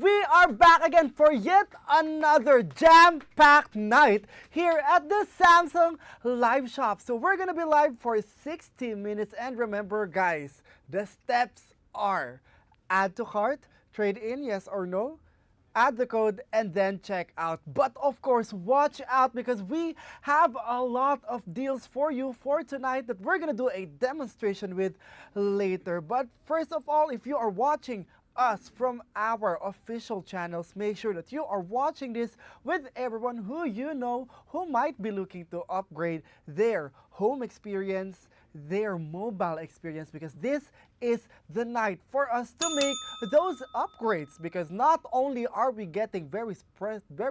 we are back again for yet another jam-packed night here at the Samsung live shop. So we're gonna be live for 60 minutes, and remember guys, the steps are add to cart, trade in, yes or no, add the code, and then check out. But of course, watch out because we have a lot of deals for you for tonight that we're gonna do a demonstration with later. But first of all, if you are watching us from our official channels, make sure that you are watching this with everyone who you know who might be looking to upgrade their home experience, their mobile experience, because this is the night for us to make those upgrades. Because not only are we getting very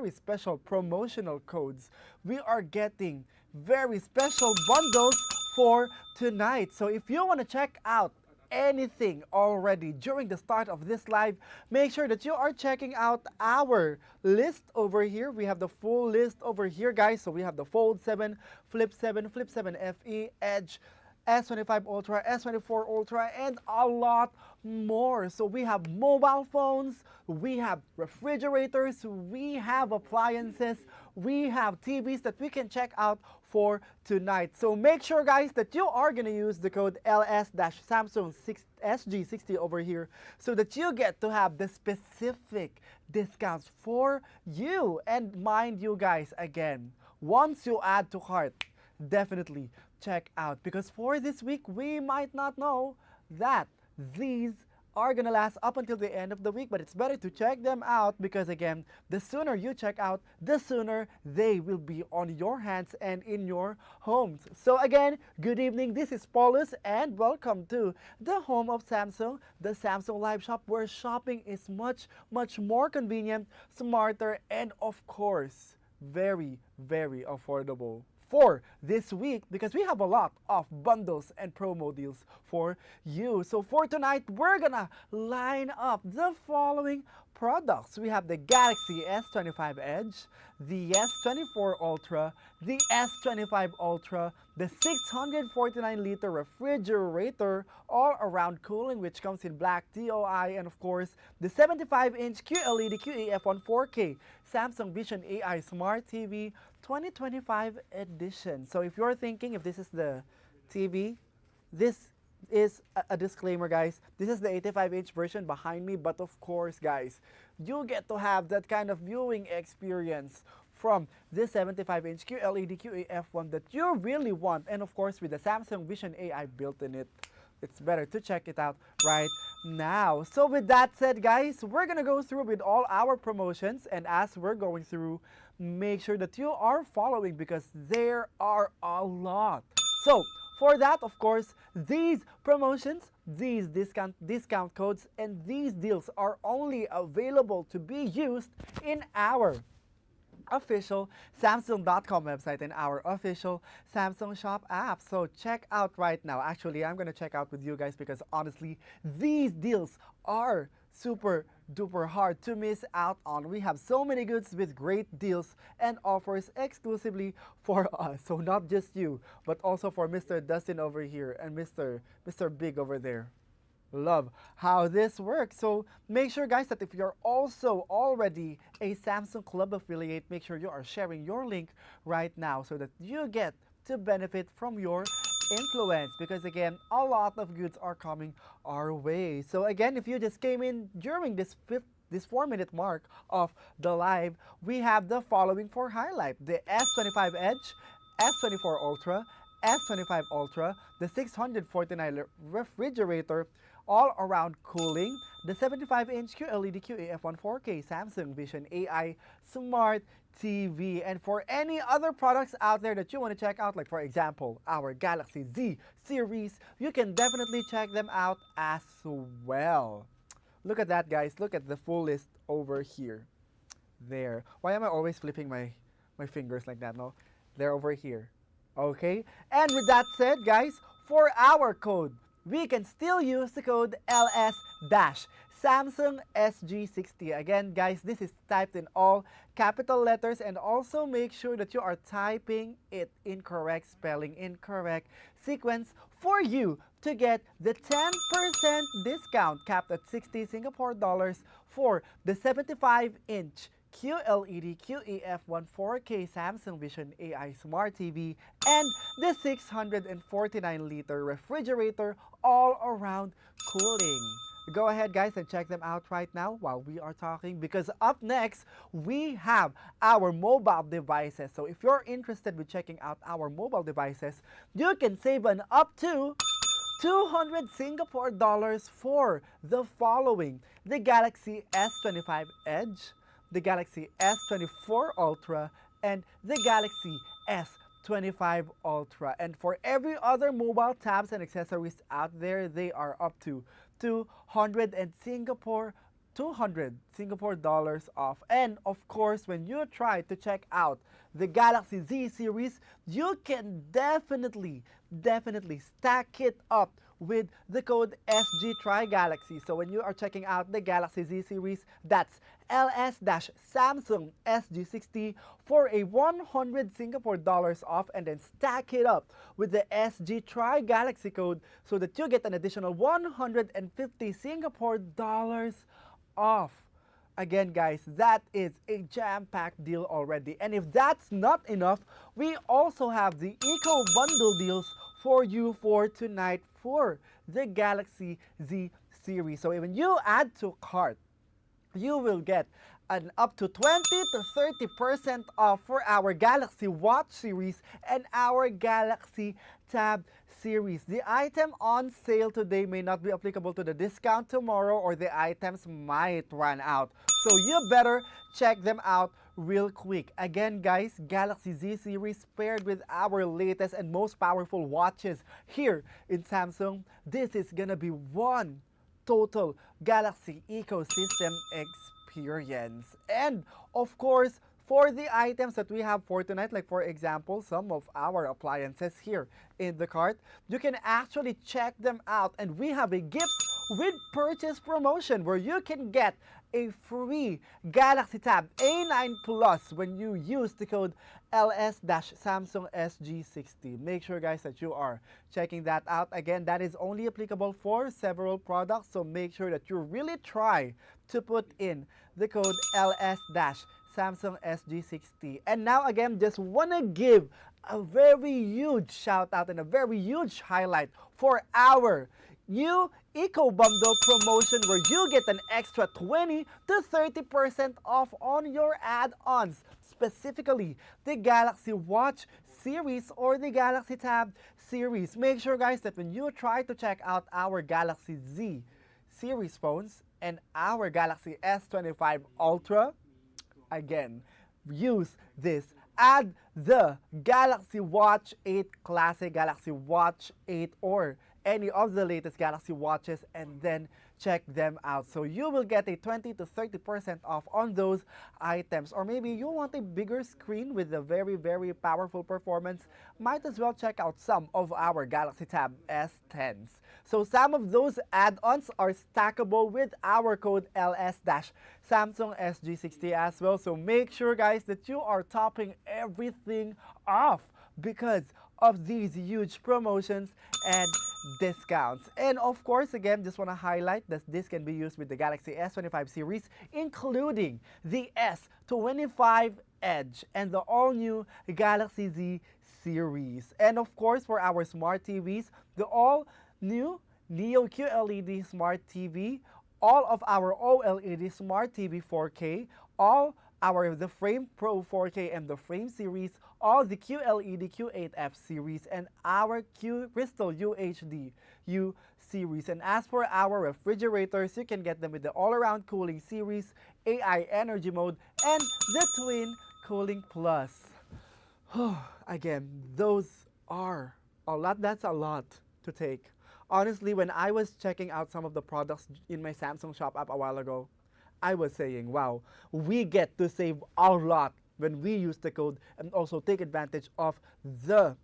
special promotional codes, we are getting very special bundles for tonight. So if you want to check out anything already during the start of this live, make sure that you are checking out our list over here. We have the full list over here, guys. So we have the Fold 7, Flip 7, Flip 7 FE, Edge, S25 Ultra, S24 Ultra, and a lot more. So we have mobile phones, we have refrigerators, we have appliances, we have TVs that we can check out for tonight. So make sure guys that you are going to use the code LS-Samsung6SG60 over here so that you get to have the specific discounts for you. And mind you guys, again, once you add to cart, definitely check out, because for this week we might not know that these are gonna last up until the end of the week, but it's better to check them out because again, the sooner you check out, the sooner they will be on your hands and in your homes. So again, good evening, this is Paulus and welcome to the home of Samsung, the Samsung live shop, where shopping is much more convenient, smarter, and of course very affordable for this week, because we have a lot of bundles and promo deals for you. So for tonight, we're gonna line up the following products. We have the Galaxy S25 Edge, the S24 Ultra, the S25 Ultra, the 649-liter refrigerator, all-around cooling, which comes in black TOI, and of course, the 75-inch QLED QEF1 4K Samsung Vision AI Smart TV 2025 edition. So if you're thinking if this is the TV, this is a disclaimer guys, this is the 85-inch version behind me, but of course guys, you get to have that kind of viewing experience from this 75-inch QLED QEF1 that you really want, and of course with the Samsung Vision AI built in it. It's better to check it out right now. So with that said guys, we're gonna go through with all our promotions, and as we're going through, make sure that you are following because there are a lot. So for that, of course, these promotions, these discount codes, and these deals are only available to be used in our official Samsung.com website and our official Samsung Shop app. So check out right now. Actually, I'm going to check out with you guys because honestly, these deals are super duper hard to miss out on. We have so many goods with great deals and offers exclusively for us. So not just you, but also for Mr. Dustin over here and Mr. Big over there. Love how this works. So make sure guys that if you're also already a Samsung Club affiliate, make sure you are sharing your link right now so that you get to benefit from your influence, because again, a lot of goods are coming our way. So again, if you just came in during this 4-minute mark of the live, we have the following for highlight: the S25 Edge, S24 Ultra, S25 Ultra, the 649 refrigerator, all-around cooling, the 75-inch QLED QEF1 4K Samsung Vision AI Smart TV. And for any other products out there that you want to check out, like for example, our Galaxy Z series, you can definitely check them out as well. Look at that, guys. Look at the full list over here. There. Why am I always flipping my fingers like that? No, they're over here. Okay? And with that said, guys, for our code, we can still use the code LS-SamsungSG60. Again, guys, this is typed in all capital letters, and also make sure that you are typing it in correct spelling, in correct sequence for you to get the 10% discount capped at 60 Singapore dollars for the 75-inch QLED QEF1 4K Samsung Vision AI Smart TV and the 649-liter refrigerator all-around cooling. Go ahead, guys, and check them out right now while we are talking, because up next we have our mobile devices. So if you're interested with checking out our mobile devices, you can save an up to 200 Singapore dollars for the following: the Galaxy S25 Edge, the Galaxy S24 Ultra, and the Galaxy S25 Ultra. And for every other mobile tabs and accessories out there, they are up to 200 Singapore dollars off. And of course, when you try to check out the Galaxy Z series, you can definitely stack it up with the code SG Try Galaxy. So when you are checking out the Galaxy Z series, that's LS-Samsung SG60 for a 100 Singapore dollars off, and then stack it up with the SG Try Galaxy code so that you get an additional 150 Singapore dollars off. Again, guys, that is a jam-packed deal already. And if that's not enough, we also have the Eco Bundle deals for you for tonight for the Galaxy Z series. So when you add to cart, you will get an up to 20 to 30% off for our Galaxy Watch series and our Galaxy Tab series. The item on sale today may not be applicable to the discount tomorrow, or the items might run out. So you better check them out real quick. Again, guys, Galaxy Z series paired with our latest and most powerful watches here in Samsung. This is gonna be one total Galaxy ecosystem experience. And of course, for the items that we have for tonight, like for example, some of our appliances here in the cart, you can actually check them out. And we have a gifts with purchase promotion where you can get a free Galaxy Tab A9 Plus when you use the code LS-Samsung SG60. Make sure, guys, that you are checking that out. Again, that is only applicable for several products, so make sure that you really try to put in the code LS-Samsung SG60. And now, again, just want to give a very huge shout out and a very huge highlight for our new Eco Bundle promotion, where you get an extra 20 to 30% off on your add-ons, specifically the Galaxy Watch series or the Galaxy Tab series. Make sure, guys, that when you try to check out our Galaxy Z series phones and our Galaxy S25 Ultra, again, use this. Add the Galaxy Watch 8 Classic, Galaxy Watch 8, or any of the latest Galaxy Watches, and then check them out. So you will get a 20 to 30% off on those items. Or maybe you want a bigger screen with a very, very powerful performance, might as well check out some of our Galaxy Tab S10s. So some of those add-ons are stackable with our code LS-Samsung SG60 as well. So make sure, guys, that you are topping everything off because of these huge promotions and discounts. And of course, again, just want to highlight that this can be used with the Galaxy S25 series, including the S25 Edge and the all-new Galaxy Z series. And of course, for our smart TVs, the all-new Neo QLED Smart TV, all of our OLED Smart TV 4K, all the Frame Pro 4K and the Frame series, all the QLED Q8F series, and our Q Crystal UHD U series. And as for our refrigerators, you can get them with the all-around cooling series, AI energy mode, and the Twin Cooling Plus. Again, those are a lot. That's a lot to take. Honestly, when I was checking out some of the products in my Samsung Shop app a while ago, I was saying, wow, we get to save a lot when we use the code and also take advantage of the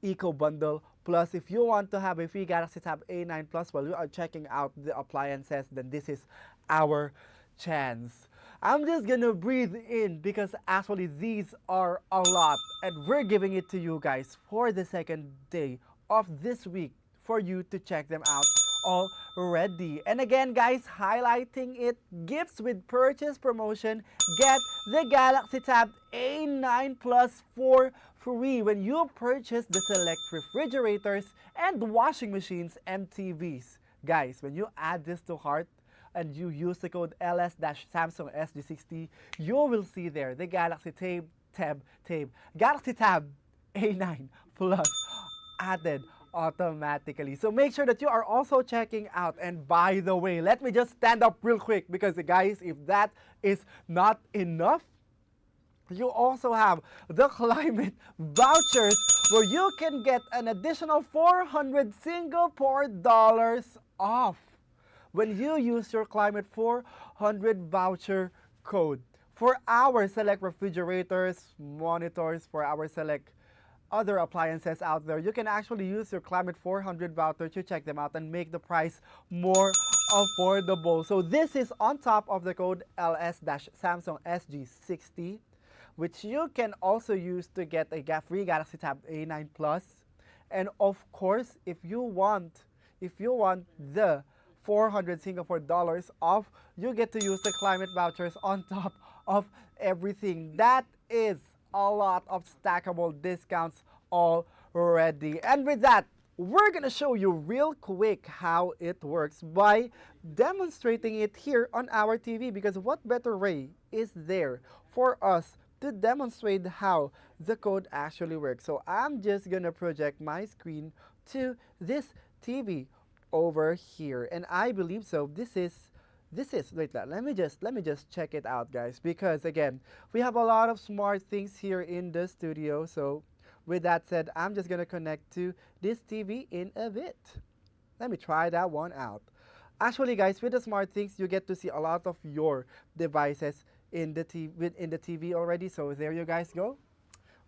Eco Bundle. Plus, if you want to have a free Galaxy Tab A9 Plus while you are checking out the appliances, then this is our chance. I'm just gonna breathe in because actually these are a lot, and we're giving it to you guys for the second day of this week for you to check them out already. And again, guys, highlighting it, gifts with purchase promotion, get the Galaxy Tab A9 Plus for free when you purchase the select refrigerators and washing machines MTVs. Guys, when you add this to cart and you use the code LS-Samsung SG60, you will see there the Galaxy Galaxy Tab A9 Plus added automatically. So make sure that you are also checking out. And by the way, let me just stand up real quick because guys, if that is not enough, you also have the climate vouchers where you can get an additional 400 Singapore dollars off when you use your climate 400 voucher code for our select refrigerators, monitors, for our select other appliances out there. You can actually use your climate 400 voucher to check them out and make the price more affordable. So this is on top of the code LS-Samsung SG60, which you can also use to get a free Galaxy Tab A9 Plus. And of course, if you want the 400 Singapore dollars off, you get to use the climate vouchers on top of everything. That is a lot of stackable discounts already. And with that, we're gonna show you real quick how it works by demonstrating it here on our TV, because what better way is there for us to demonstrate how the code actually works. So I'm just gonna project my screen to this TV over here, and I believe so this is wait, let me just check it out, guys, because again, we have a lot of smart things here in the studio. So with that said, I'm just gonna connect to this TV in a bit. Let me try that one out. Actually, guys, with the smart things, you get to see a lot of your devices in the TV already. So there you guys go.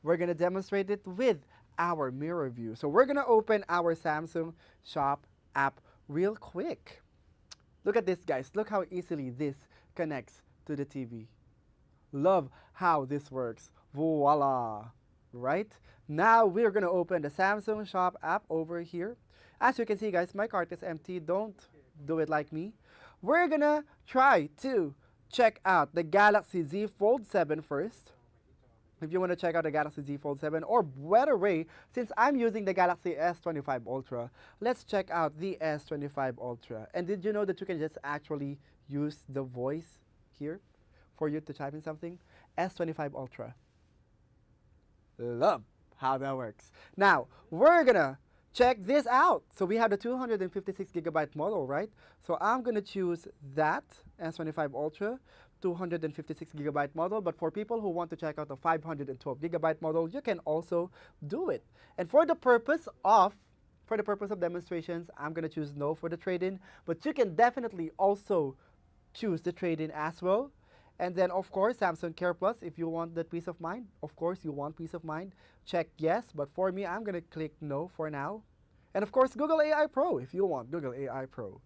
We're gonna demonstrate it with our mirror view. So we're gonna open our Samsung Shop app real quick. Look at this, guys. Look how easily this connects to the TV. Love how this works. Voila! Right? Now we're gonna open the Samsung Shop app over here. As you can see, guys, my cart is empty. Don't do it like me. We're gonna try to check out the Galaxy Z Fold 7 first. If you want to check out the Galaxy Z Fold 7, or better way, since I'm using the Galaxy S25 Ultra, let's check out the S25 Ultra. And did you know that you can just actually use the voice here for you to type in something? S25 Ultra. Love how that works. Now, we're gonna check this out. So we have the 256GB model, right? So I'm gonna choose that S25 Ultra. 256GB model, but for people who want to check out the 512GB model, you can also do it. And for the purpose of demonstrations, I'm gonna choose no for the trade-in, but you can definitely also choose the trade-in as well. And then of course, Samsung Care Plus, if you want that peace of mind, of course you want peace of mind, check yes, but for me, I'm gonna click no for now. And of course, Google AI Pro, if you want Google AI Pro.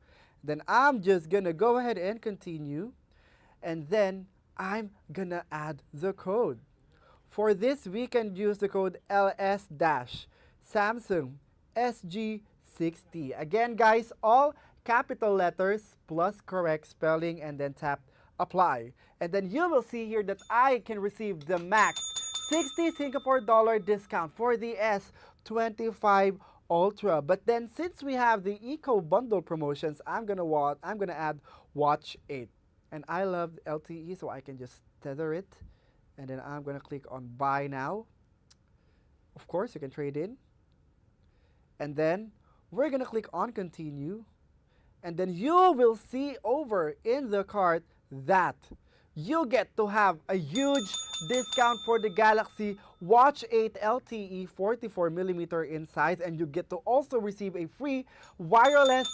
Then I'm just gonna go ahead and continue. And then I'm gonna add the code. For this, we can use the code LS-Samsung SG60. Again, guys, all capital letters plus correct spelling, and then tap apply. And then you will see here that I can receive the max 60 Singapore dollar discount for the S25 Ultra. But then since we have the Eco Bundle promotions, I'm gonna add Watch 8. And I love LTE, so I can just tether it. And then I'm going to click on Buy Now. Of course, you can trade in. And then we're going to click on Continue. And then you will see over in the cart that you get to have a huge discount for the Galaxy Watch 8 LTE 44mm in size. And you get to also receive a free wireless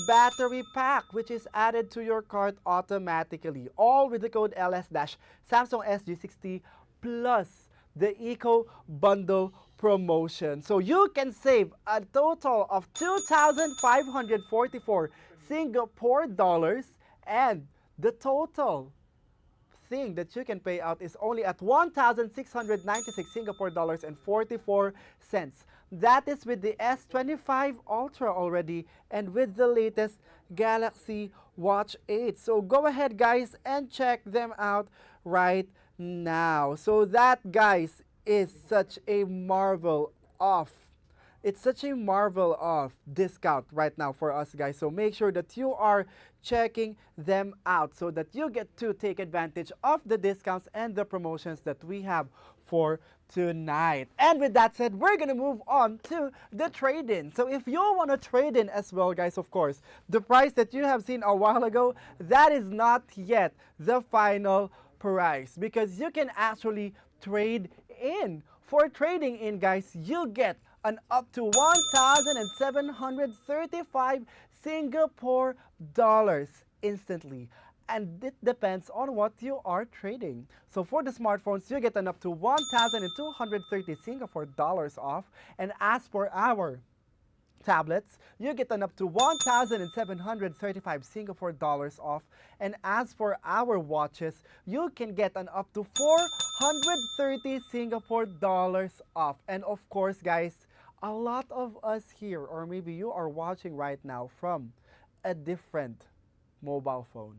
battery pack, which is added to your cart automatically, all with the code LS-Samsung SG60 plus the Eco Bundle promotion. So you can save a total of 2,544 Singapore dollars, and the total thing that you can pay out is only at 1,696 Singapore dollars and 44 cents. That is with the S25 Ultra already and with the latest Galaxy Watch 8. So go ahead, guys, and check them out right now. So that, guys, is such a marvel of it's such a marvel of discount right now for us, guys. So make sure that you are checking them out so that you get to take advantage of the discounts and the promotions that we have for tonight. And with that said, we're gonna move on to the trade-in. So if you want to trade in as well, guys, of course, the price that you have seen a while ago, that is not yet the final price, because you can actually trade in. For trading in, guys, you get an up to 1,735 Singapore dollars instantly. And it depends on what you are trading. So for the smartphones, you get an up to 1,230 Singapore dollars off. And as for our tablets, you get an up to 1,735 Singapore dollars off. And as for our watches, you can get an up to 430 Singapore dollars off. And of course, guys, a lot of us here, or maybe you are watching right now from a different mobile phone.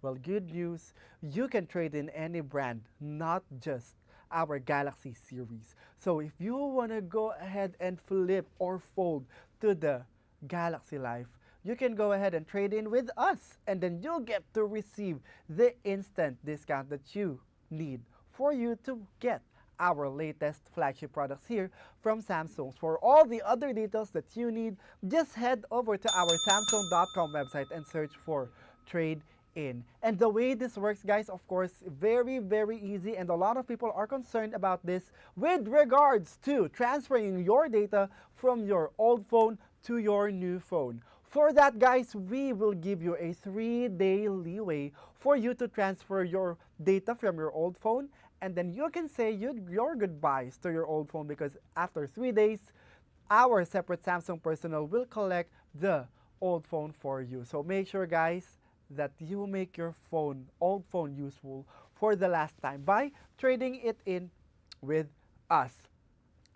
Well, good news, you can trade in any brand, not just our Galaxy series. So if you want to go ahead and flip or fold to the Galaxy Life, you can go ahead and trade in with us, and then you'll get to receive the instant discount that you need for you to get our latest flagship products here from Samsung. For all the other details that you need, just head over to our Samsung.com website and search for Trade In. And the way this works, guys, of course, very, very easy, and a lot of people are concerned about this with regards to transferring your data from your old phone to your new phone. For that, guys, we will give you a 3-day leeway for you to transfer your data from your old phone, and then you can say your goodbyes to your old phone, because after 3 days, our separate Samsung personnel will collect the old phone for you. So make sure, guys, that you make your old phone useful for the last time by trading it in with us.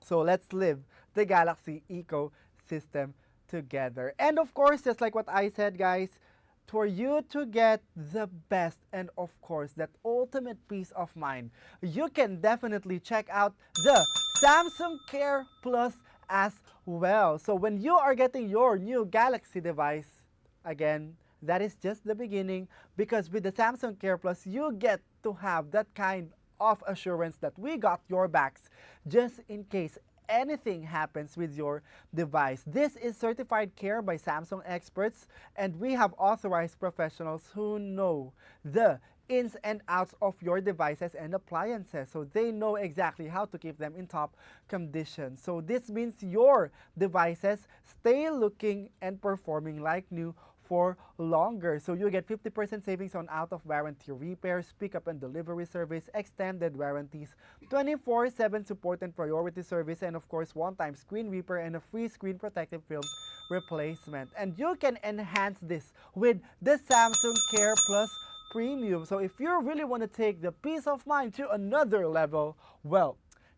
So let's live the Galaxy ecosystem together. And of course, just like what I said, guys, for you to get the best and of course that ultimate peace of mind, you can definitely check out the Samsung Care Plus as well. So when you are getting your new Galaxy device, again, that is just the beginning, because with the Samsung Care Plus, you get to have that kind of assurance that we got your backs just in case anything happens with your device. This is certified care by Samsung experts, and we have authorized professionals who know the ins and outs of your devices and appliances, so they know exactly how to keep them in top condition. So this means your devices stay looking and performing like new for longer. So you get 50% savings on out-of-warranty repairs, pickup and delivery service, extended warranties, 24/7 support and priority service, and of course one-time screen repair and a free screen protective film replacement. And you can enhance this with the Samsung Care Plus Premium. So if you really want to take the peace of mind to another level, well,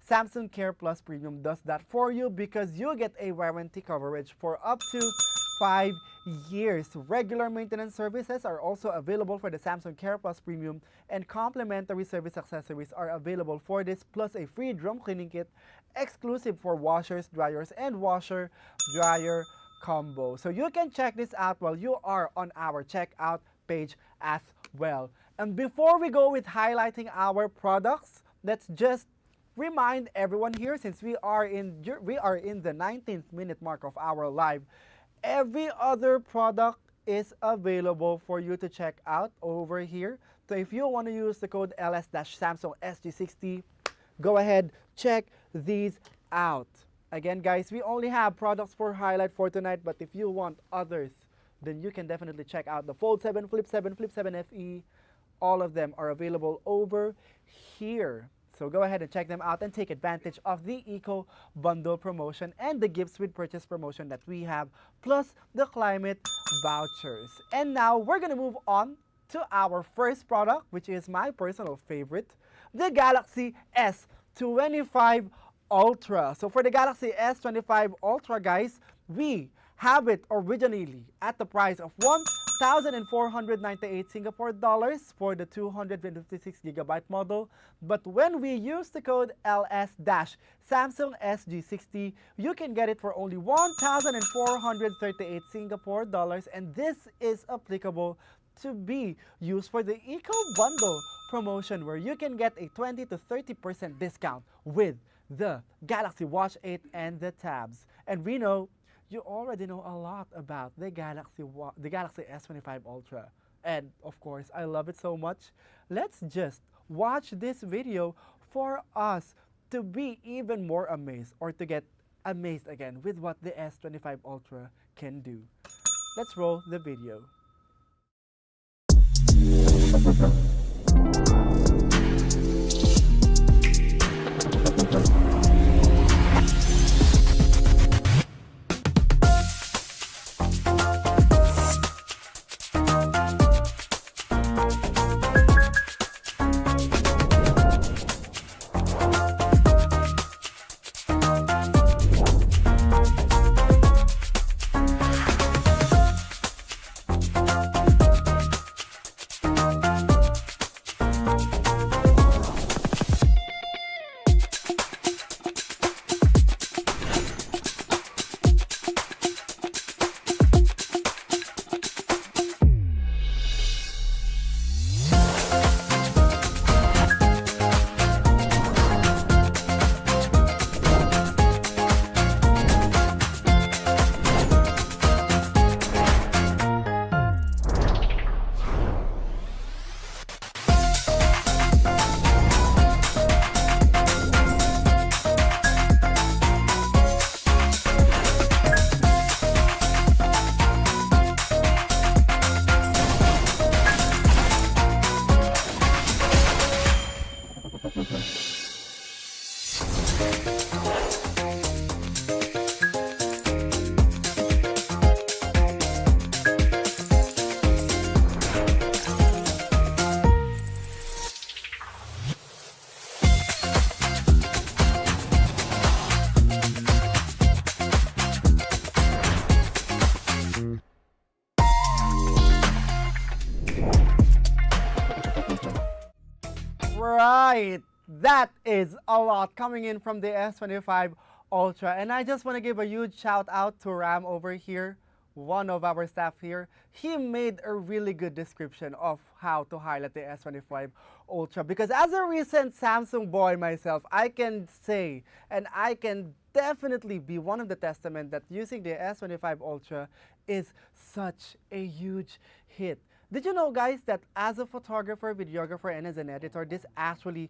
Samsung Care Plus Premium does that for you, because you get a warranty coverage for up to 5 years. Regular maintenance services are also available for the Samsung Care Plus Premium, and complimentary service accessories are available for this, plus a free drum cleaning kit exclusive for washers, dryers, and washer-dryer combo. So you can check this out while you are on our checkout page as well. And before we go with highlighting our products, let's just remind everyone here, since we are in the 19th minute mark of our live, every other product is available for you to check out over here. So if you want to use the code LS-Samsung SG60, go ahead, check these out. Again, guys, we only have products for highlight for tonight, but if you want others, then you can definitely check out the Fold 7, Flip 7, Flip 7 FE. All of them are available over here. So go ahead and check them out and take advantage of the Eco Bundle promotion and the gifts with purchase promotion that we have, plus the climate vouchers. And now we're going to move on to our first product, which is my personal favorite, the Galaxy S25 Ultra. So for the Galaxy S25 Ultra, guys, we have it originally at the price of 1,498 Singapore dollars for the 256GB model. But when we use the code LS-Samsung SG60, you can get it for only 1,438 Singapore dollars, and this is applicable to be used for the Eco Bundle promotion, where you can get a 20 to 30% discount with the Galaxy Watch 8 and the tabs. And we know you already know a lot about the Galaxy S25 Ultra. And of course, I love it so much. Let's just watch this video for us to be even more amazed, or to get amazed again with what the S25 Ultra can do. Let's roll the video. Right, that is a lot coming in from the S25 Ultra. And I just want to give a huge shout out to Ram over here, one of our staff here. He made a really good description of how to highlight the S25 Ultra, because as a recent Samsung boy myself, I can say, and I can definitely be one of the testament that using the S25 Ultra is such a huge hit. Did you know, guys, that as a photographer, videographer, and as an editor, this actually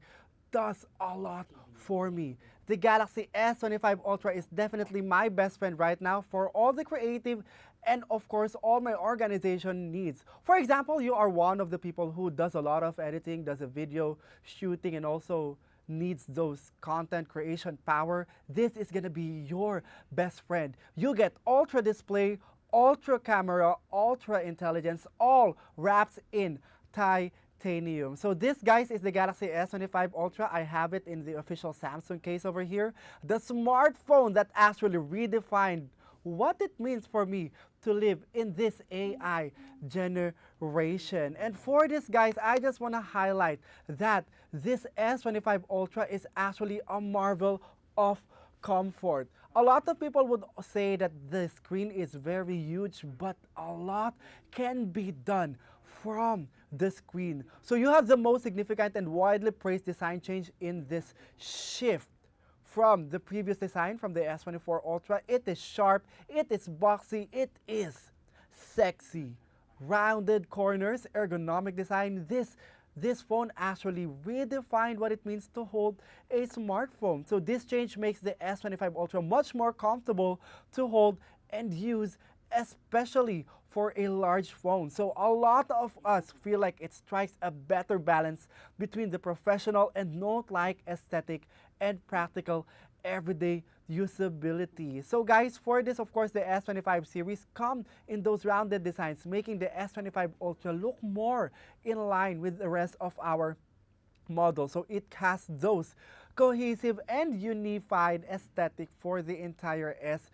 does a lot for me. The Galaxy S25 Ultra is definitely my best friend right now for all the creative and, of course, all my organization needs. For example, you are one of the people who does a lot of editing, does a video shooting, and also needs those content creation power. This is gonna be your best friend. You get ultra display, ultra camera, ultra intelligence, all wrapped in titanium. So this, guys, is the Galaxy S25 Ultra. I have it in the official Samsung case over here. The smartphone that actually redefined what it means for me to live in this AI generation. And for this, guys, I just want to highlight that this S25 Ultra is actually a marvel of comfort. A lot of people would say that the screen is very huge, but a lot can be done from the screen. So you have the most significant and widely praised design change in this shift from the previous design from the S24 Ultra. It is sharp, it is boxy, it is sexy. Rounded corners, ergonomic design. This phone actually redefined what it means to hold a smartphone. So this change makes the S25 Ultra much more comfortable to hold and use, especially for a large phone. So a lot of us feel like it strikes a better balance between the professional and note-like aesthetic and practical everyday usability. So guys, for this, of course, the S25 series come in those rounded designs, making the S25 Ultra look more in line with the rest of our model. So it has those cohesive and unified aesthetic for the entire S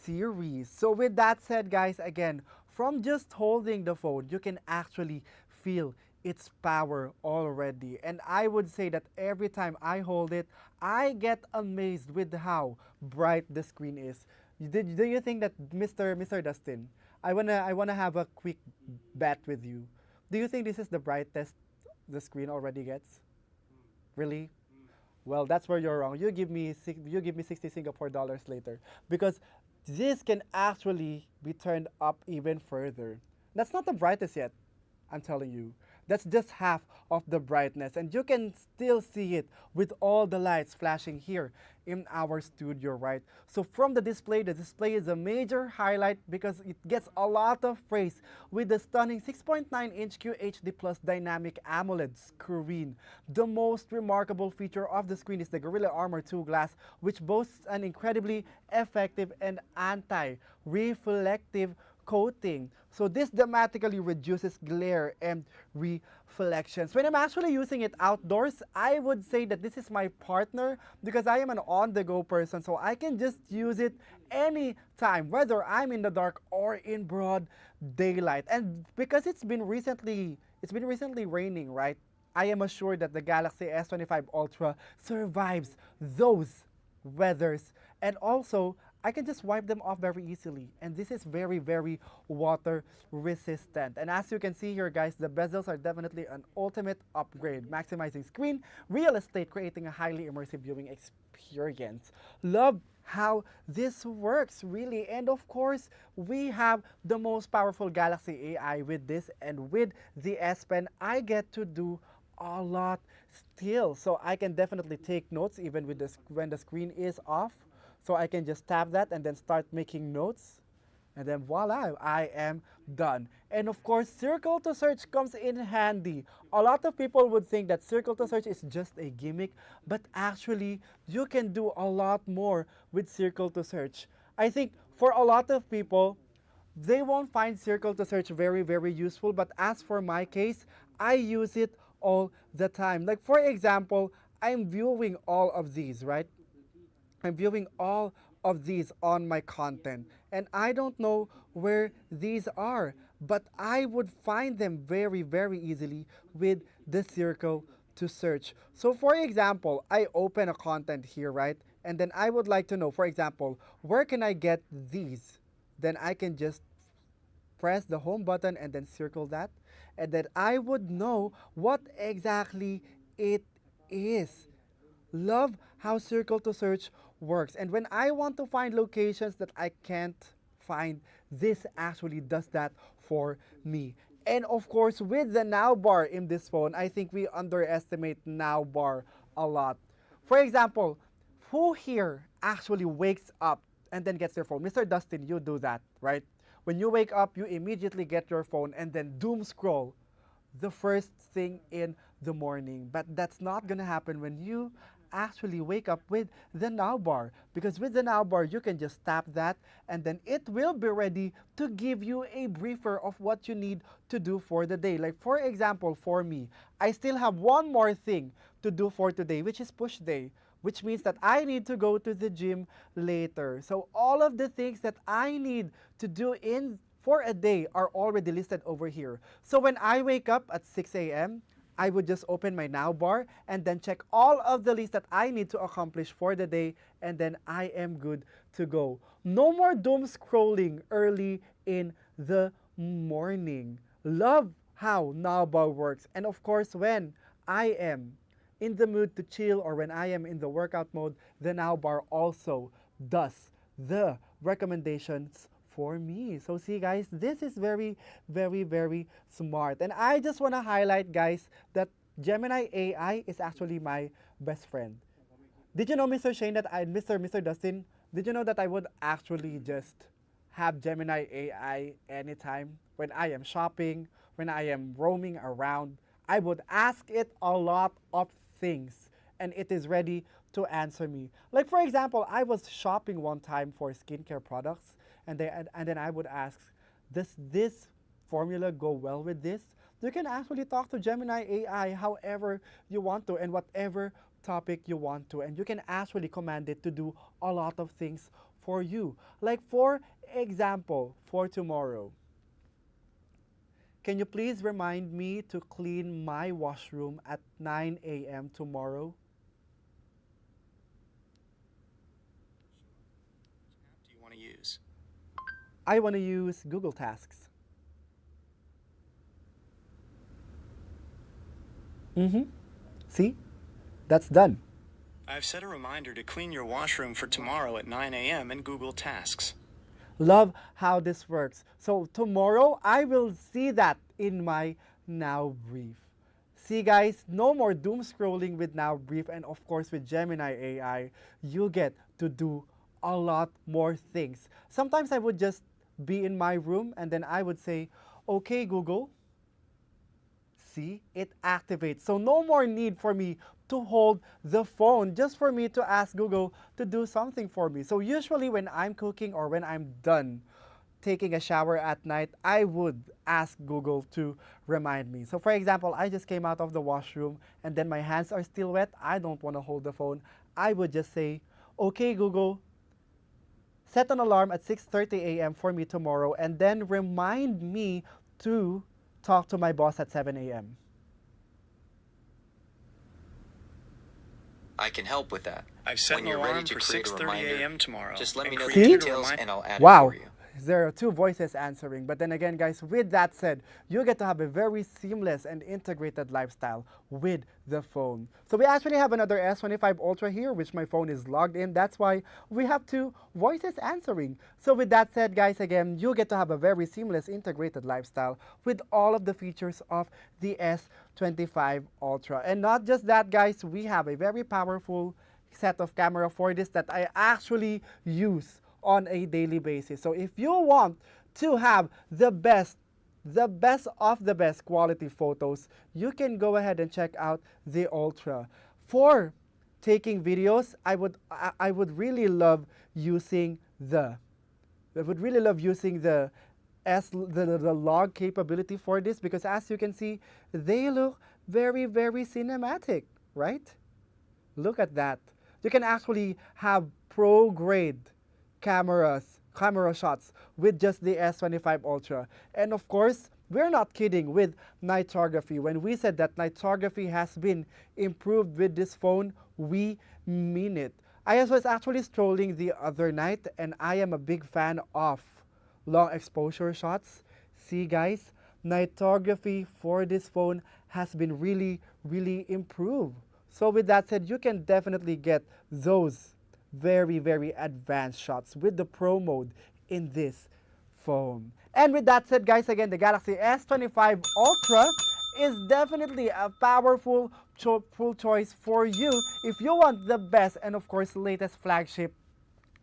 series. So with that said, guys, again, from just holding the phone, you can actually feel its power already. And I would say that every time I hold it, I get amazed with how bright the screen is. Do you think that Mr. Dustin, I wanna have a quick bet with you. Do you think this is the brightest the screen already gets? Really? Well, that's where you're wrong. You give me 60 Singapore dollars later because this can actually be turned up even further. That's not the brightest yet. I'm telling you. That's just half of the brightness, and you can still see it with all the lights flashing here in our studio, right? So from the display is a major highlight because it gets a lot of praise with the stunning 6.9-inch QHD Plus dynamic AMOLED screen. The most remarkable feature of the screen is the Gorilla Armor 2 glass, which boasts an incredibly effective and anti-reflective coating. So this dramatically reduces glare and reflections. When I'm actually using it outdoors, I would say that this is my partner because I am an on-the-go person, so I can just use it anytime, whether I'm in the dark or in broad daylight. And because it's been recently raining, right? I am assured that the Galaxy S25 Ultra survives those weathers, and also I can just wipe them off very easily, and this is very, very water resistant. And as you can see here, guys, the bezels are definitely an ultimate upgrade, maximizing screen real estate, creating a highly immersive viewing experience. Love how this works, really. And of course, we have the most powerful Galaxy AI with this, and with the S Pen I get to do a lot still. So I can definitely take notes even with this when the screen is off. So I can just tap that and then start making notes. And then voila, I am done. And of course, circle to search comes in handy. A lot of people would think that circle to search is just a gimmick, but actually, you can do a lot more with circle to search. I think for a lot of people, they won't find circle to search very, very useful, but as for my case, I use it all the time. Like for example, I'm viewing all of these, right? I'm viewing all of these on my content, and I don't know where these are, but I would find them very, very easily with the circle to search. So for example, I open a content here, right? And then I would like to know, for example, where can I get these? Then I can just press the home button and then circle that, and then I would know what exactly it is. Love how circle to search works. And when I want to find locations that I can't find, this actually does that for me. And of course, with the now bar in this phone, I think we underestimate now bar a lot. For example, who here actually wakes up and then gets their phone? Mr. Dustin, you do that, right? When you wake up, you immediately get your phone and then doom scroll the first thing in the morning. But that's not gonna happen when you actually wake up with the now bar, because with the now bar you can just tap that and then it will be ready to give you a briefer of what you need to do for the day. Like for example, for me, I still have one more thing to do for today, which is push day, which means that I need to go to the gym later. So all of the things that I need to do in for a day are already listed over here. So when I wake up at 6 a.m., I would just open my now bar and then check all of the lists that I need to accomplish for the day, and then I am good to go. No more doom scrolling early in the morning. Love how now bar works. And of course, when I am in the mood to chill or when I am in the workout mode, the now bar also does the recommendations for me. So see guys, this is very, very, very smart. And I just want to highlight guys that Gemini AI is actually my best friend. Did you know, Mr. Shane, that Mr. Dustin, did you know that I would actually just have Gemini AI anytime when I am shopping, when I am roaming around? I would ask it a lot of things, and it is ready to answer me. Like for example, I was shopping one time for skincare products, and then I would ask, does this formula go well with this? You can actually talk to Gemini AI however you want to and whatever topic you want to, and you can actually command it to do a lot of things for you. Like for example, for tomorrow, can you please remind me to clean my washroom at 9 a.m. tomorrow? What app do you want to use? I want to use Google Tasks. See? That's done. I've set a reminder to clean your washroom for tomorrow at 9 a.m. in Google Tasks. Love how this works. So tomorrow, I will see that in my Now Brief. See guys, no more doom scrolling with Now Brief, and of course with Gemini AI, you get to do a lot more things. Sometimes I would just be in my room and then I would say, okay Google, see, it activates. So no more need for me to hold the phone just for me to ask Google to do something for me. So usually when I'm cooking or when I'm done taking a shower at night, I would ask Google to remind me. So for example, I just came out of the washroom and then my hands are still wet. I don't want to hold the phone. I would just say, okay Google, set an alarm at 6:30 a.m. for me tomorrow and then remind me to talk to my boss at 7 a.m. I can help with that. I've set When an you're ready alarm to for create a 6:30 reminder, a.m. tomorrow. just let me and know the See? details and I'll add Wow. it for you. There are two voices answering. But then again, guys, with that said, you get to have a very seamless and integrated lifestyle with the phone. So we actually have another S25 Ultra here, which my phone is logged in. That's why we have two voices answering. So with that said, guys, again, you get to have a very seamless integrated lifestyle with all of the features of the S25 Ultra. And not just that, guys, we have a very powerful set of camera for this that I actually use on a daily basis. So if you want to have the best of the best quality photos, you can go ahead and check out the Ultra. For taking videos, I would really love using the the log capability for this, because as you can see, they look very, very cinematic, right? Look at that. You can actually have pro grade camera shots with just the S25 Ultra. And of course, we're not kidding with nitography. When we said that nitography has been improved with this phone, we mean it. I was actually strolling the other night and I am a big fan of long exposure shots. See guys, nitography for this phone has been really, really improved. So with that said, you can definitely get those very, very advanced shots with the Pro mode in this phone. And with that said, guys, again, the Galaxy S25 Ultra is definitely a powerful full choice for you if you want the best and, of course, latest flagship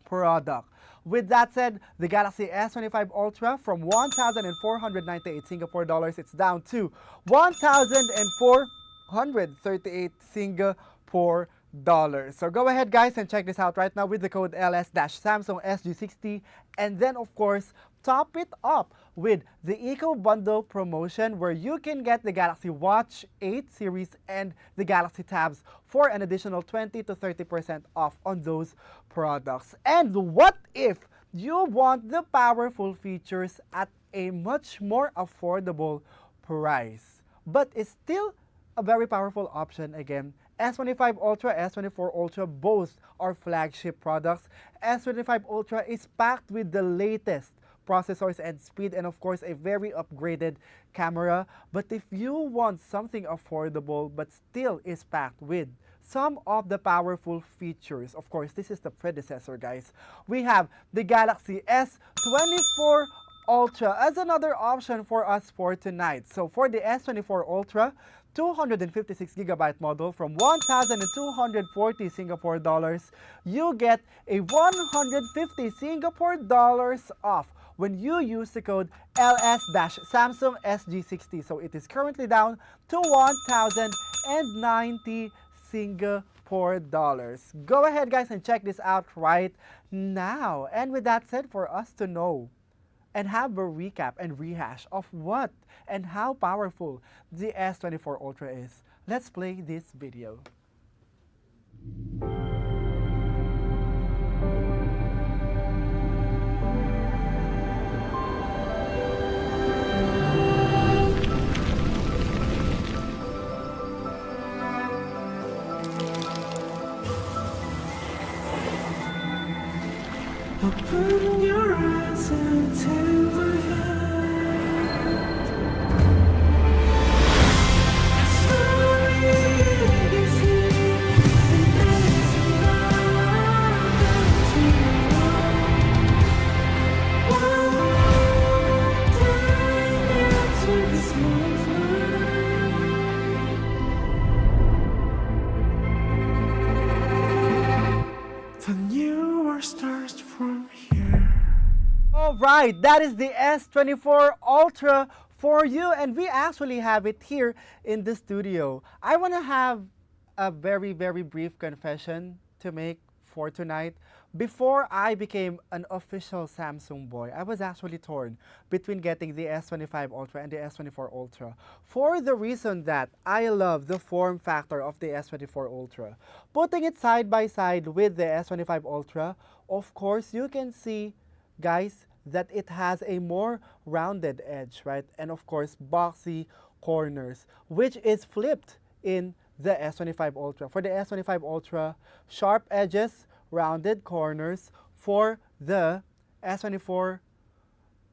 product. With that said, the Galaxy S25 Ultra from 1,498 Singapore dollars, it's down to 1,438 Singapore dollars. So go ahead guys and check this out right now with the code LS-Samsung SG60, and then of course top it up with the Eco Bundle promotion where you can get the Galaxy Watch 8 series and the Galaxy Tabs for an additional 20 to 30% off on those products. And what if you want the powerful features at a much more affordable price, but it's still a very powerful option? Again, S25 Ultra, S24 Ultra, both are flagship products. S25 Ultra is packed with the latest processors and speed, and of course a very upgraded camera. But if you want something affordable but still is packed with some of the powerful features, of course this is the predecessor guys, we have the Galaxy S24 Ultra as another option for us for tonight. So for the S24 Ultra, 256GB model from 1,240 Singapore dollars, you get a 150 Singapore dollars off when you use the code LS-Samsung SG60. So it is currently down to 1,090 Singapore dollars. Go ahead, guys, and check this out right now. And with that said, for us to know and have a recap and rehash of what and how powerful the S24 Ultra is, let's play this video. Open your eyes and take my hand. Sorry, it's the newer stars from here. Alright, that is the S24 Ultra for you, and we actually have it here in the studio. I want to have a very, very brief confession to make for tonight. Before I became an official Samsung boy, I was actually torn between getting the S25 Ultra and the S24 Ultra for the reason that I love the form factor of the S24 Ultra. Putting it side by side with the S25 Ultra, of course, you can see, guys, that it has a more rounded edge, right? And of course, boxy corners, which is flipped in the S25 Ultra. For the S25 Ultra, sharp edges, rounded corners. For the S24,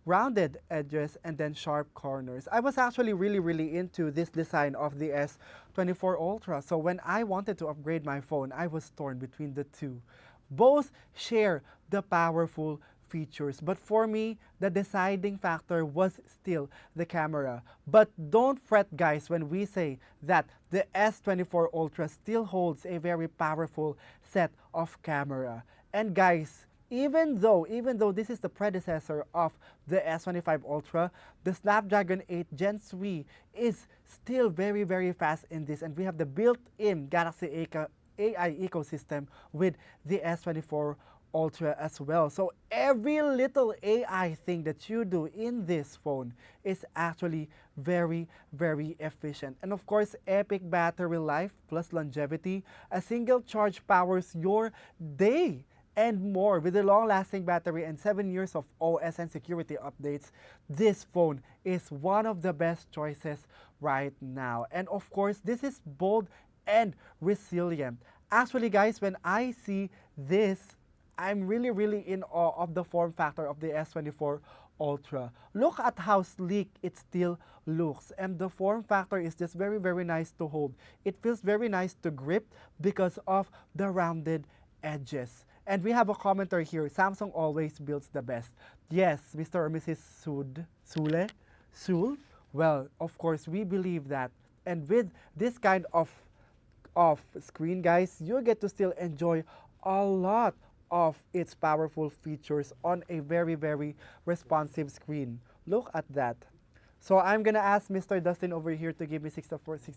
rounded edges and then sharp corners. I was actually really into this design of the S24 Ultra. So when I wanted to upgrade my phone, I was torn between the two. Both share the powerful features, but for me, the deciding factor was still the camera. But don't fret, guys, when we say that the S24 Ultra still holds a very powerful set of camera. And guys, even though this is the predecessor of the S25 Ultra, the Snapdragon 8 Gen 3 is still very fast in this, and we have the built-in Galaxy AI ecosystem with the S24 Ultra as well. So every little AI thing that you do in this phone is actually very efficient. And of course, epic battery life plus longevity. A single charge powers your day and more. With a long-lasting battery and 7 years of OS and security updates, this phone is one of the best choices right now. And of course, this is bold and resilient. Actually, guys, when I see this, I'm really in awe of the form factor of the S24 Ultra. Look at how sleek it still looks, and the form factor is just very nice to hold. It feels very nice to grip because of the rounded edges. And we have a commenter here, Samsung always builds the best. Yes, Mr. or Mrs. Sul? Well, of course, we believe that. And with this kind of screen, guys, you get to still enjoy a lot of its powerful features on a very responsive screen. Look at that. So I'm gonna ask Mr. Dustin over here to give me 60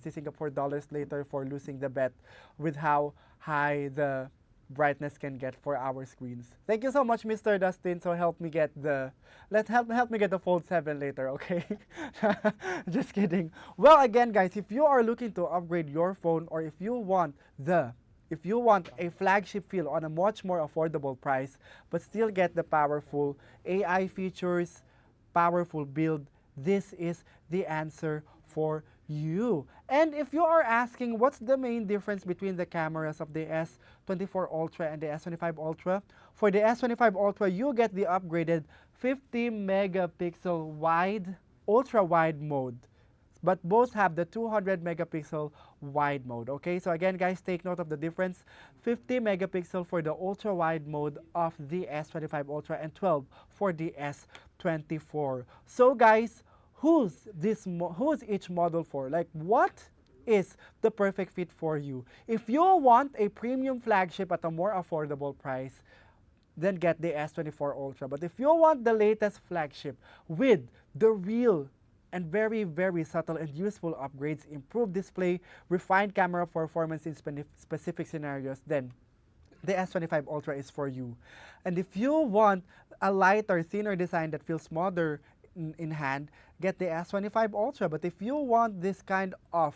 Singapore dollars later for losing the bet with how high the brightness can get for our screens. Thank you so much, Mr. Dustin. So help me get the help me get the Fold 7 later, okay? Just kidding. Well, again, guys, if you are looking to upgrade your phone, or if you want a flagship feel on a much more affordable price, but still get the powerful AI features, powerful build, this is the answer for you. And if you are asking what's the main difference between the cameras of the S24 Ultra and the S25 Ultra, for the S25 Ultra, you get the upgraded 50 megapixel wide, ultra wide mode. But both have the 200 megapixel wide mode. Okay, so again, guys, take note of the difference. 50 megapixel for the ultra wide mode of the S25 Ultra and 12 for the S24. So guys, who's each model for? Like, what is the perfect fit for you? If you want a premium flagship at a more affordable price, then get the S24 Ultra. But if you want the latest flagship with the real and very, very subtle and useful upgrades, improved display, refined camera performance in specific scenarios, then the S25 Ultra is for you. And if you want a lighter, thinner design that feels smaller in hand, get the S25 Ultra. But if you want this kind of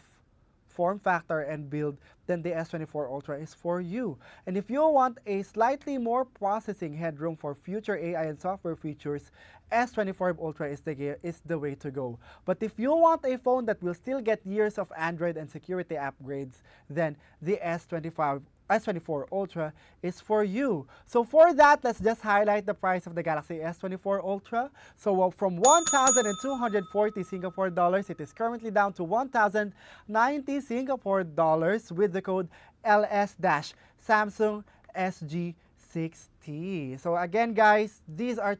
form factor and build, then the S24 Ultra is for you. And if you want a slightly more processing headroom for future AI and software features, S24 Ultra is the way to go. But if you want a phone that will still get years of Android and security upgrades, then the S24 Ultra is for you. So for that, let's just highlight the price of the Galaxy S24 Ultra. So from 1,240 Singapore dollars, it is currently down to 1,090 Singapore dollars with the code LS-Samsung SG60. So again, guys, these are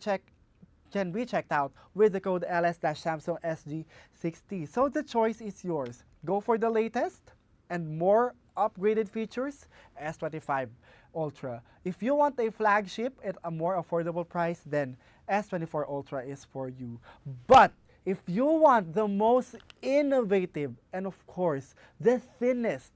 can be checked out with the code LS-Samsung SG60. So the choice is yours. Go for the latest and more upgraded features, S25 Ultra. If you want a flagship at a more affordable price, then S24 Ultra is for you. But if you want the most innovative and of course the thinnest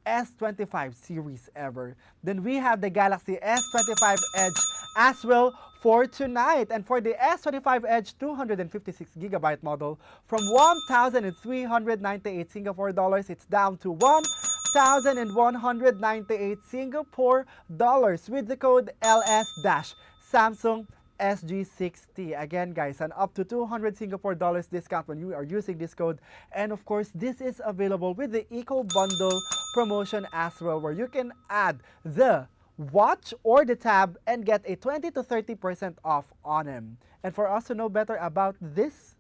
S25 series ever, then we have the Galaxy S25 Edge as well for tonight. And for the S25 Edge 256GB model, from 1,398 Singapore dollars, it's down to 1,198 Singapore dollars with the code LS-Samsung SG60. Again, guys, an up to 200 Singapore dollars discount when you are using this code. And of course, this is available with the Eco Bundle promotion as well, where you can add the watch or the tab and get a 20 to 30% off on them. And for us to know better about this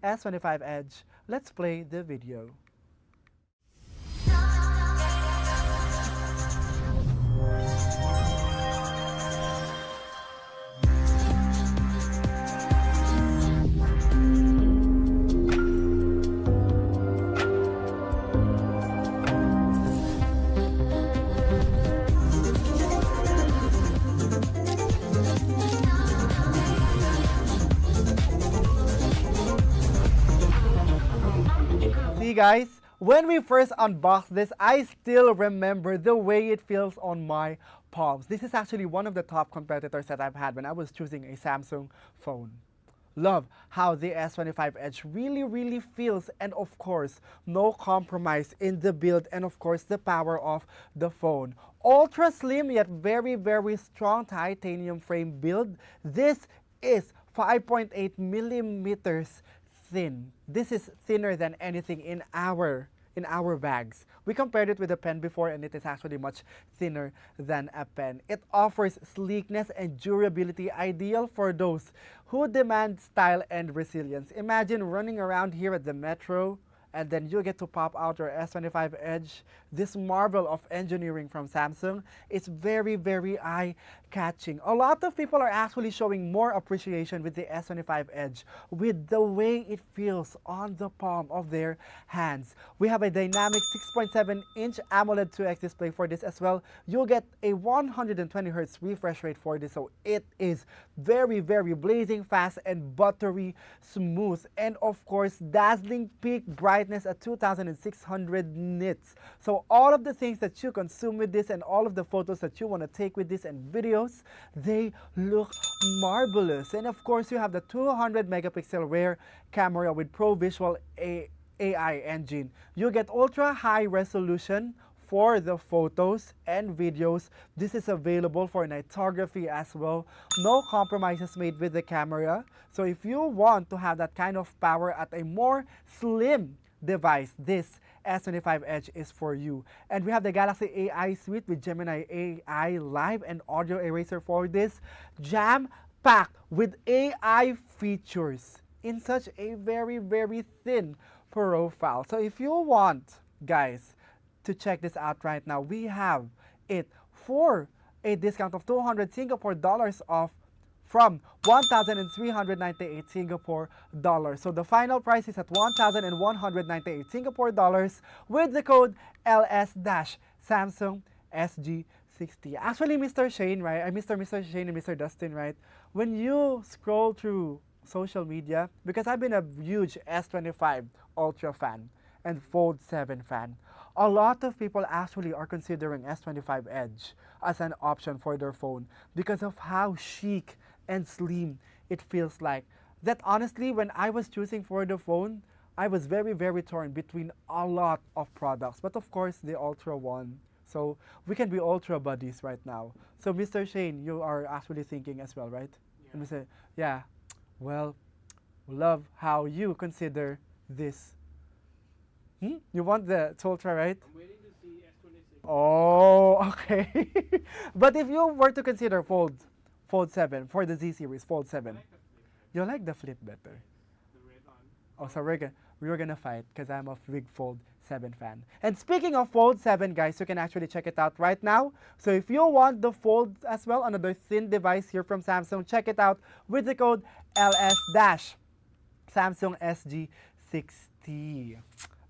S25 Edge, let's play the video. See guys, when we first unboxed this, I still remember the way it feels on my palms. This is actually one of the top competitors that I've had when I was choosing a Samsung phone. Love how the S25 Edge really feels, and of course, no compromise in the build and of course the power of the phone. Ultra slim yet very strong titanium frame build. This is 5.8 millimeters thin. This is thinner than anything in our bags. We compared it with a pen before and it is actually much thinner than a pen. It offers sleekness and durability, ideal for those who demand style and resilience. Imagine running around here at the metro and then you get to pop out your S25 Edge. This marvel of engineering from Samsung is very eye-catching. A lot of people are actually showing more appreciation with the S25 Edge with the way it feels on the palm of their hands. We have a dynamic 6.7-inch AMOLED 2X display for this as well. You'll get a 120Hz refresh rate for this, so it is very blazing fast and buttery smooth. And of course, dazzling peak brightness at 2600 nits. So all of the things that you consume with this and all of the photos that you want to take with this and videos, they look marvelous. And of course, you have the 200 megapixel rear camera with Pro Visual AI engine. You get ultra high resolution for the photos and videos. This is available for nightography as well. No compromises made with the camera. So if you want to have that kind of power at a more slim device, this S25 Edge is for you. And we have the Galaxy AI Suite with Gemini AI Live and Audio Eraser for this, jam-packed with AI features in such a very thin profile. So if you want, guys, to check this out right now, we have it for a discount of 200 Singapore dollars off from 1,398 Singapore dollars. So the final price is at 1,198 Singapore dollars with the code LS-Samsung SG60. Actually, Mr. Shane, right? Mr. Shane and Mr. Dustin, right? When you scroll through social media, because I've been a huge S25 Ultra fan and Fold 7 fan, a lot of people actually are considering S25 Edge as an option for their phone because of how chic and slim it feels like. That honestly, when I was choosing for the phone, I was very, very torn between a lot of products. But of course, the Ultra won. So we can be Ultra buddies right now. So Mr. Shane, you are actually thinking as well, right? And we say, yeah, well, love how you consider this. You want the Ultra, right? I'm waiting to see S26. Oh, okay. But if you were to consider Fold 7 for the Z series, Fold 7, you like the flip better. The red on. Oh, so we're gonna fight because I'm a big Fold 7 fan. And speaking of Fold 7, guys, you can actually check it out right now. So if you want the Fold as well, another thin device here from Samsung, check it out with the code LS- Samsung SG60.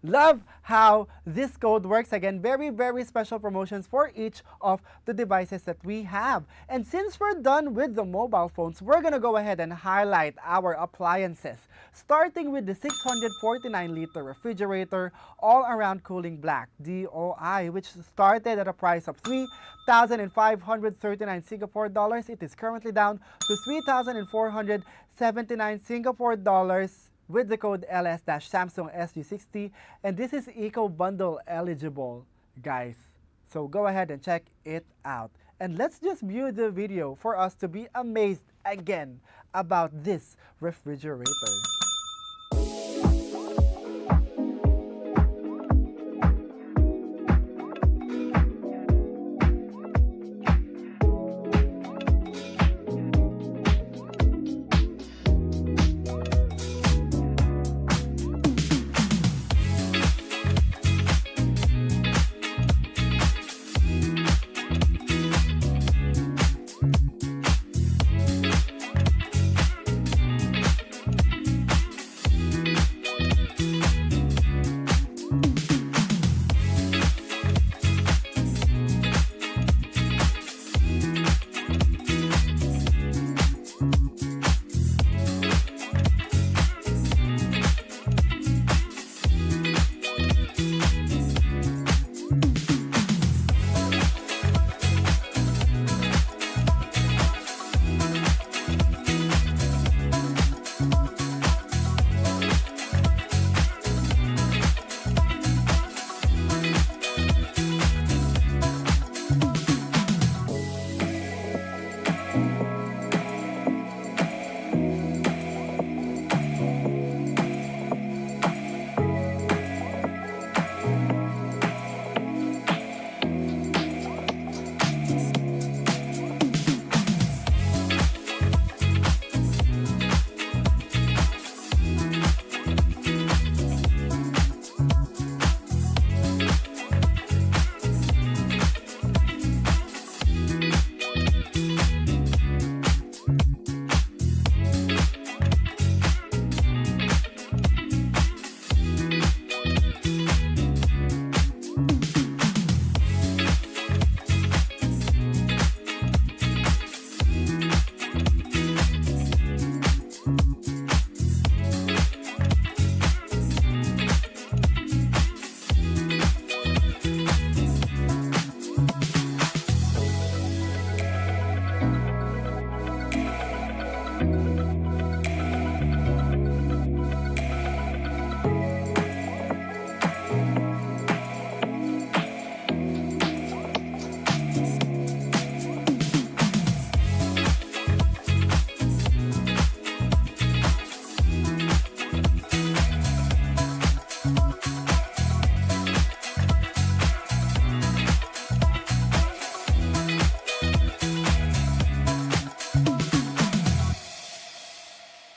Love how this code works. Again, very, very special promotions for each of the devices that we have. And since we're done with the mobile phones, we're gonna go ahead and highlight our appliances. Starting with the 649-liter refrigerator, all-around cooling black DOI, which started at a price of 3,539 Singapore dollars. It is currently down to 3,479 Singapore dollars with the code LS-Samsung SG60, and this is Eco Bundle eligible, guys. So go ahead and check it out. And let's just view the video for us to be amazed again about this refrigerator.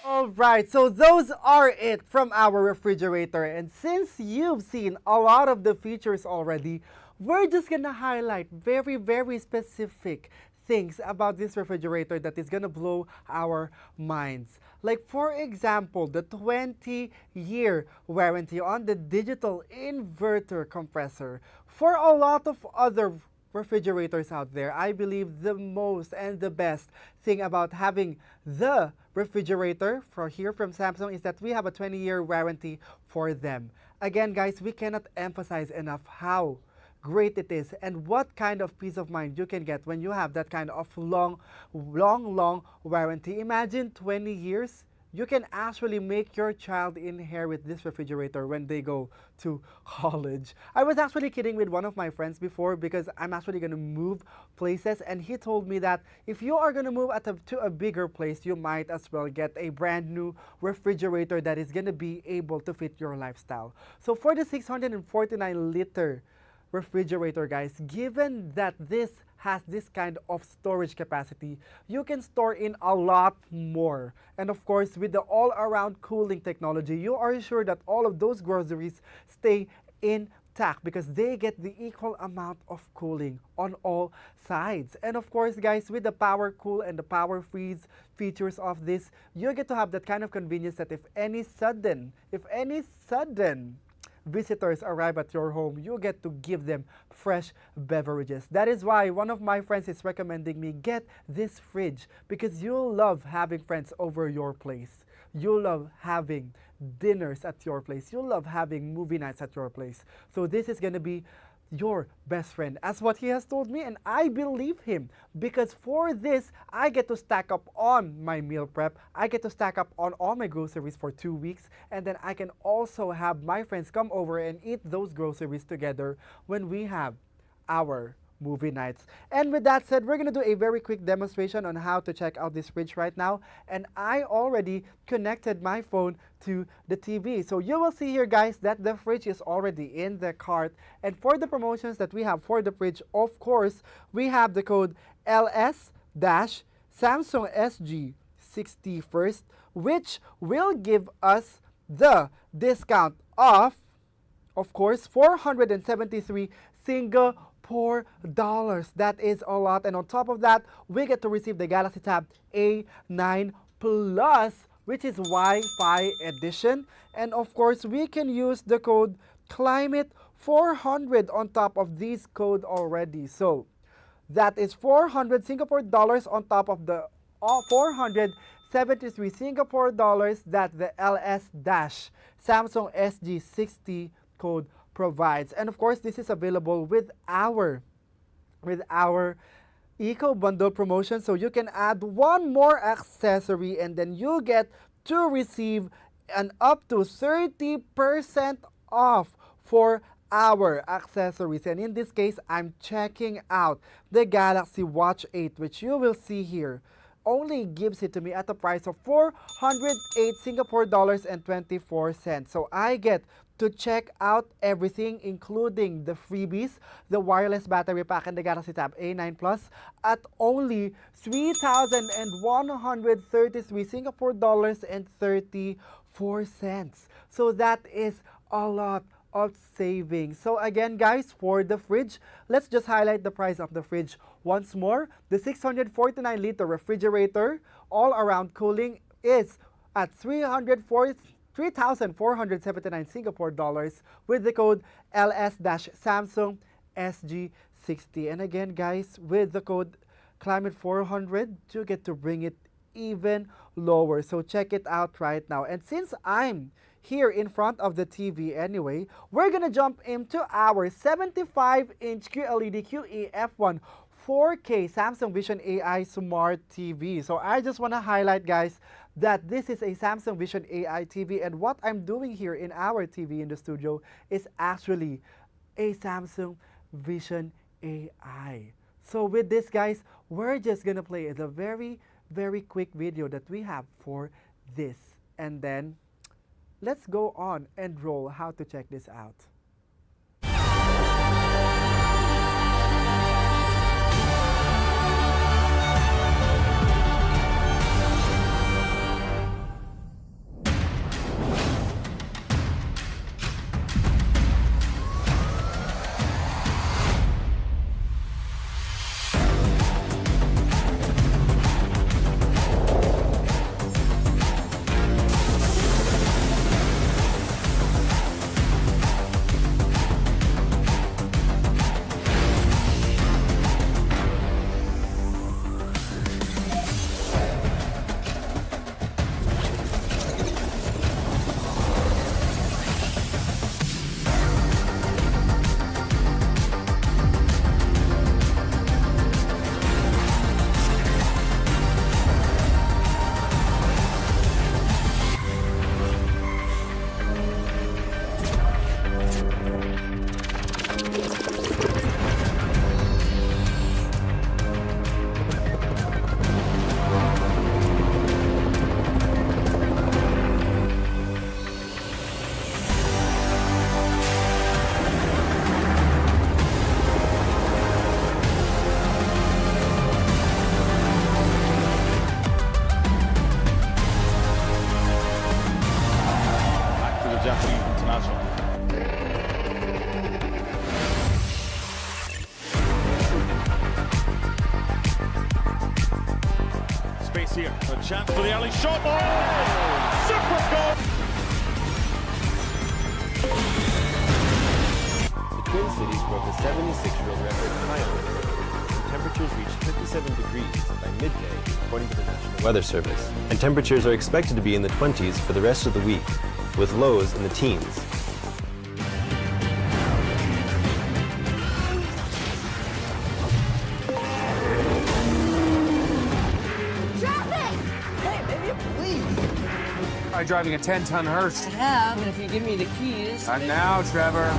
Alright, so those are it from our refrigerator. And since you've seen a lot of the features already, we're just gonna highlight very, very specific things about this refrigerator that is gonna blow our minds. Like for example, the 20-year warranty on the digital inverter compressor. For a lot of other refrigerators out there. I believe the most and the best thing about having the refrigerator for here from Samsung is that we have a 20-year warranty for them. Again, guys, we cannot emphasize enough how great it is and what kind of peace of mind you can get when you have that kind of long warranty. Imagine 20 years. You can actually make your child inherit this refrigerator when they go to college. I was actually kidding with one of my friends before because I'm actually going to move places, and he told me that if you are going to move to a bigger place, you might as well get a brand new refrigerator that is going to be able to fit your lifestyle. So for the 649-liter refrigerator, guys, given that this has this kind of storage capacity, you can store in a lot more. And of course, with the all-around cooling technology, you are sure that all of those groceries stay intact because they get the equal amount of cooling on all sides. And of course, guys, with the power cool and the power freeze features of this, you get to have that kind of convenience that if any sudden visitors arrive at your home, you get to give them fresh beverages. That is why one of my friends is recommending me get this fridge because you'll love having friends over your place. You'll love having dinners at your place. You'll love having movie nights at your place. So this is going to be your best friend, as what he has told me, and I believe him because for this I get to stack up on my meal prep, I get to stack up on all my groceries for 2 weeks, and then I can also have my friends come over and eat those groceries together when we have our movie nights. And with that said, we're gonna do a very quick demonstration on how to check out this fridge right now, and I already connected my phone to the TV. So you will see here, guys, that the fridge is already in the cart. And for the promotions that we have for the fridge, of course, we have the code LS-Samsung SG60 first, which will give us the discount of course, 473 Singapore dollars. That is a lot. And on top of that, we get to receive the Galaxy Tab A9 Plus, which is Wi-Fi edition. And of course, we can use the code CLIMATE400 on top of this code already. So that is 400 Singapore dollars on top of the 473 Singapore dollars that the LS-Samsung SG60 code provides. And of course, this is available with our Eco Bundle promotion. So you can add one more accessory and then you get to receive an up to 30% off for our accessories. And in this case, I'm checking out the Galaxy Watch 8, which you will see here only gives it to me at a price of 408 Singapore dollars and 24 cents. So I get to check out everything, including the freebies, the wireless battery pack, and the Galaxy Tab A9 Plus at only 3,133 Singapore dollars and 34 cents. So that is a lot of savings. So again, guys, for the fridge, let's just highlight the price of the fridge once more. The 649-liter refrigerator, all-around cooling, is at 3,479 Singapore dollars with the code LS-Samsung SG60. And again, guys, with the code CLIMATE400, you get to bring it even lower. So check it out right now. And since I'm here in front of the TV anyway, we're gonna jump into our 75-inch QLED QEF1 4K Samsung Vision AI Smart TV. So I just want to highlight, guys, that this is a Samsung Vision AI TV, and what I'm doing here in our TV in the studio is actually a Samsung Vision AI. So with this, guys, we're just gonna play a very, very quick video that we have for this, and then let's go on and roll how to check this out. here. A chance for the alley shot. Oh! Super goal! The Twin Cities broke a 76-year record finally. Temperatures reached 57 degrees by midday, according to the National Weather Service. And temperatures are expected to be in the 20s for the rest of the week, with lows in the teens. I'm driving a 10-ton hearse. I have, and if you give me the keys. Not now, Trevor.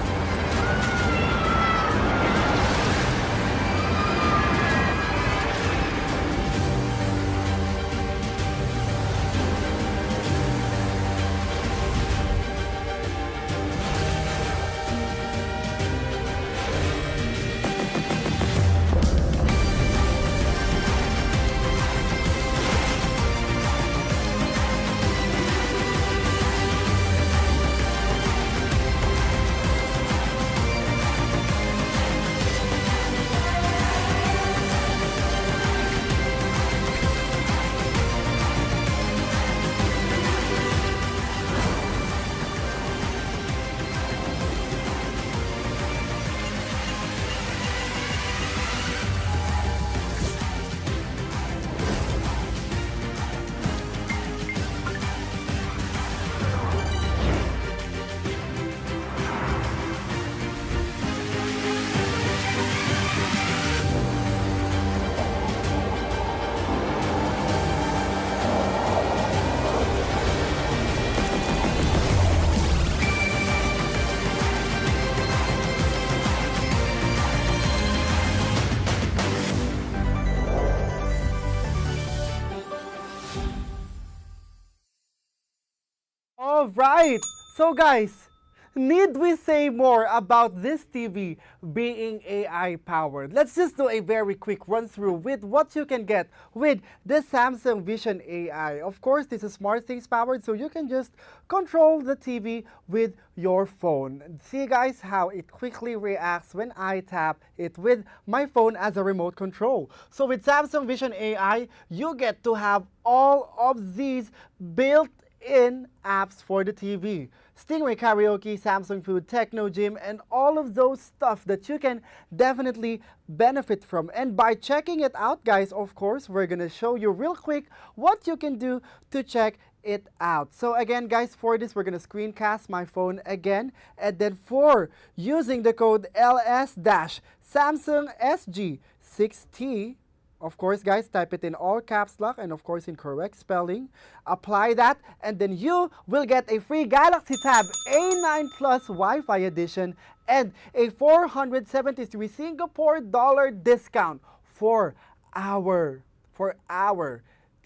Alright, so guys, need we say more about this TV being AI powered? Let's just do a very quick run through with what you can get with the Samsung Vision AI. Of course, this is SmartThings powered, so you can just control the TV with your phone. See guys how it quickly reacts when I tap it with my phone as a remote control. So with Samsung Vision AI, you get to have all of these built-in apps for the TV. Stingray Karaoke, Samsung Food, Techno Gym, and all of those stuff that you can definitely benefit from. And by checking it out, guys, of course, we're gonna show you real quick what you can do to check it out. So again, guys, for this, we're gonna screencast my phone again. And then for using the code LS-SamsungSG6T, of course, guys, type it in all caps lock and of course in correct spelling. Apply that and then you will get a free Galaxy Tab A9 Plus Wi-Fi edition and a 473 Singapore dollar discount for our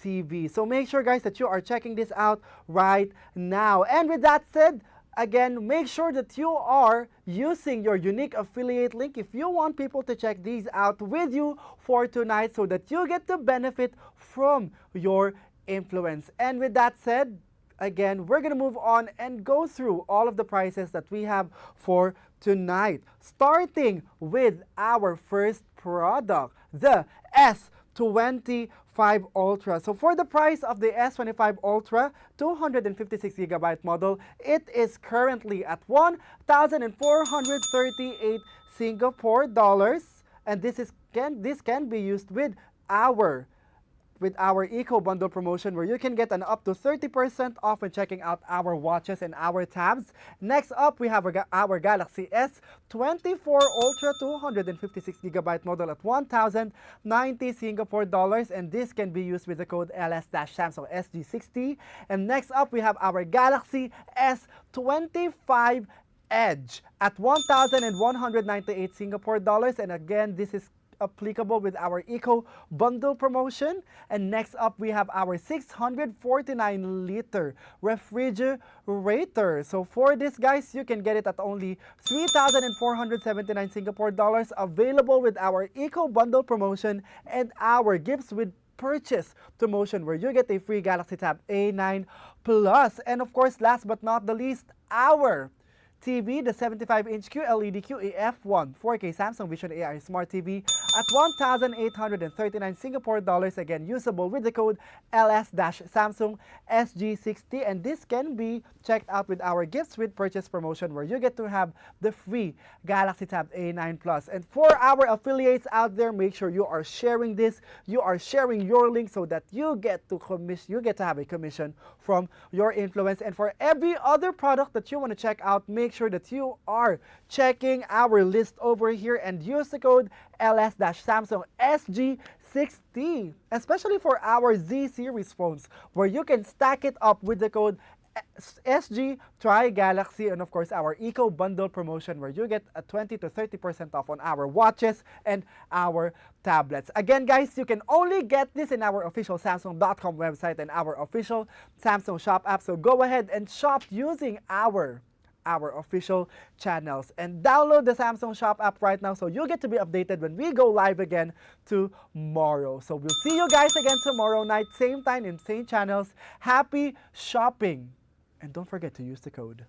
TV. So make sure, guys, that you are checking this out right now. And with that said, again, make sure that you are using your unique affiliate link if you want people to check these out with you for tonight so that you get the benefit from your influence. And with that said, again, we're going to move on and go through all of the prices that we have for tonight. Starting with our first product, the S25 Ultra. So for the price of the S25 Ultra 256GB model, it is currently at 1,438 Singapore dollars, and this can be used with our Eco Bundle promotion where you can get an up to 30% off when checking out our watches and our tabs. Next up, we have our Galaxy S24 Ultra 256GB model at 1,090 Singapore dollars, and this can be used with the code LS-SamsungSG60. And next up, we have our Galaxy S25 Edge at 1,198 Singapore dollars, and again, this is applicable with our Eco Bundle promotion. And next up, we have our 649-liter refrigerator. So for this, guys, you can get it at only 3,479 Singapore dollars, available with our Eco Bundle promotion and our gifts with purchase promotion where you get a free Galaxy Tab A9 Plus. And of course, last but not the least, our TV, the 75-inch QLED QEF1 4K Samsung Vision AI Smart TV at 1,839 Singapore dollars. Again, usable with the code LS-Samsung SG60. And this can be checked out with our gifts with purchase promotion, where you get to have the free Galaxy Tab A9 Plus. And for our affiliates out there, make sure you are sharing this. You are sharing your link so that you get to have a commission from your influence. And for every other product that you want to check out, make sure that you are checking our list over here and use the code LS-Samsung SG60, especially for our Z series phones, where you can stack it up with the code SG Try Galaxy, and of course our Eco Bundle promotion, where you get a 20 to 30% off on our watches and our tablets. Again, guys, you can only get this in our official Samsung.com website and our official Samsung Shop app. So go ahead and shop using our official channels and download the Samsung Shop app right now, so you'll get to be updated when we go live again tomorrow. So we'll see you guys again tomorrow night, same time in same channels. Happy shopping, and don't forget to use the code.